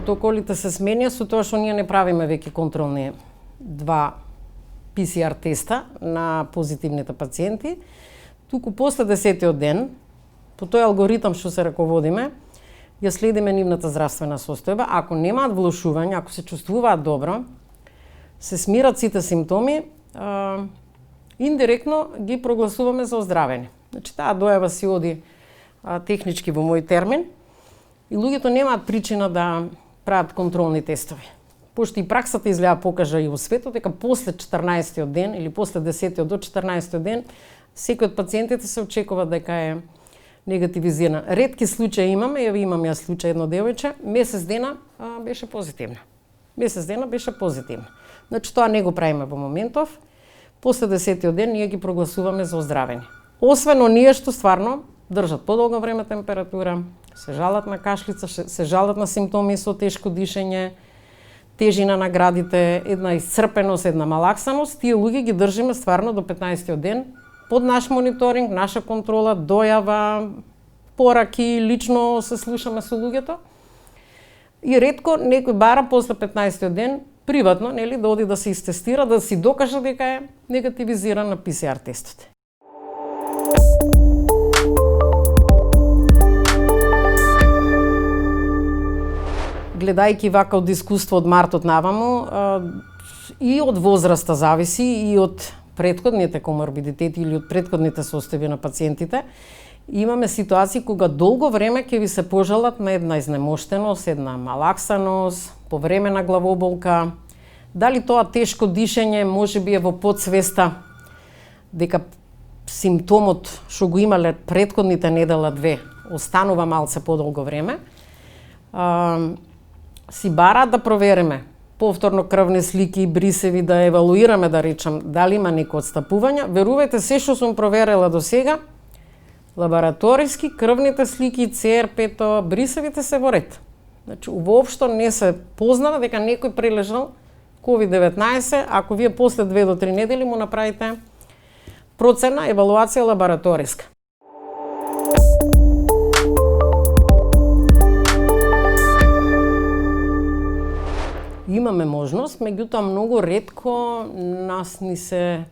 протоколите се сменја со тоа што ние не правиме веќе контролни 2 PCR теста на позитивните пациенти, туку после 10-тиот ден, по тој алгоритам што се раководиме, ја следиме нивната здравствена состојба. Ако немаат влошување, ако се чувствуваат добро, се смират сите симптоми, индиректно ги прогласуваме за оздравени. Значи, таа дојава си оди технички во мој термин и луѓето немаат причина да прават контролни тестови. Пошто и праксата изгледа покажа и во светот дека после 14-тиот ден или после 10-тиот до 14-тиот ден секој од пациентите се очекува дека е негативизиран. Ретки случаи имаме, имам ја случај едно девојче, месец дена беше позитивна. Месец дена беше позитивна. Значи тоа не го правиме во моментов. После 10-тиот ден ние ги прогласуваме за оздравени. Освен оние што стварно држат подолго време температура, се жалат на кашлица, се жалат на симптоми со тешко дишење, тежина на градите, една исцрпеност, една малаксаност, тие луѓе ги држиме стварно до 15-тиот ден под наш мониторинг, наша контрола, дојава, пораки, лично се слушаме со луѓето. И ретко некој бара после 15-тиот ден приватно, нели, да оди да се истестира, да си докаже дека е негативизиран на PCR тестот. Гледајќи вака од искуство од мартот наваму, и од возраста зависи, и од претходните коморбидитети или од претходните состојби на пациентите, имаме ситуации кога долго време ќе ви се пожалат на една изнемоштеност, една малаксаност, повремена главоболка. Дали тоа тешко дишење можеби е во подсвеста дека симптомот што го имале претходните недела 2 останува малце подолго време. Си бараат да провериме повторно крвни слики, брисеви, да евалуираме, да речам, дали има некои отстапувања. Верувајте, се што сум проверила до сега, лабораториски, крвните слики, ЦРП-то, брисевите се во ред. Значи, воопшто не се познава дека некој прележал COVID-19, ако вие после 2 до 3 недели му направите процена, евалуација лабораториска. Имаме можност, меѓутоа многу ретко нас ни се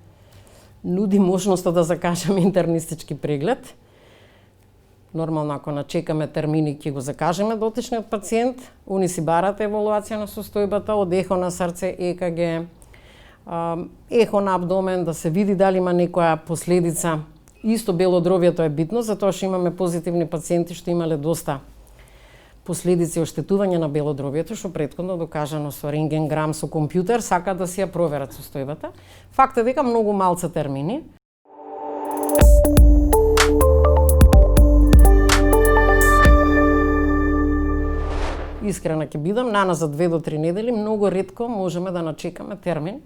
нуди можноста да закажеме интернистички преглед. Нормално, ако начекаме термини, ќе го закажеме дотичниот пациент. Они си барат евалуација на состојбата, од ехо на срце, ЕКГ, ехо на абдомен, да се види дали има некоја последица. Исто белодробието е битно, затоа што имаме позитивни пациенти што имале доста последици оштетување на белодробието, што претходно докажано со рентгенграм, со компјутер, сакаат да си ја проверат состојбата. Факт е дека многу малце термини. Искрена ќе бидам, наназад 2 до 3 недели, многу ретко можеме да начекаме термин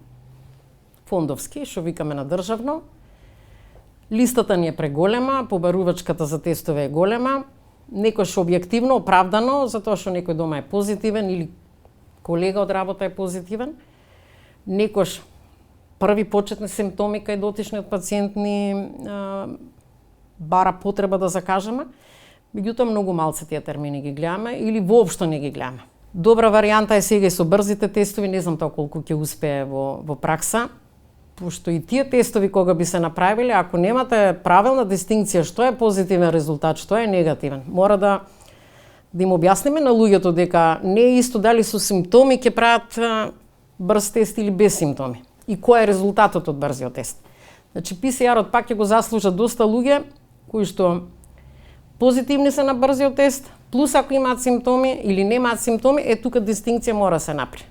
фондовски, што викаме на државно. Листата ни е преголема, побарувачката за тестове е голема, некојаш објективно, оправдано, затоа што некој дома е позитивен или колега од работа е позитивен. Некојаш први почетни симптоми кај дотичниот пациент ни бара потреба да закажеме. Меѓутоа многу малце тие термини ги гледаме или воопшто не ги гледаме. Добра варијанта е сега и со брзите тестови, не знам тоа колку ќе успее во пракса, пошто и тие тестови кога би се направиле, ако немате правилна дистинкција што е позитивен резултат, што е негативен, мора да им објасниме на луѓето дека не е исто дали со симптоми ќе прават брз тест или без симптоми и кој е резултатот од брзиот тест. Значи PCR-от пак ќе го заслужат доста луѓе кои што позитивни се на брзиот тест, плюс ако имаат симптоми или немаат симптоми, тука дистинкција мора се направи.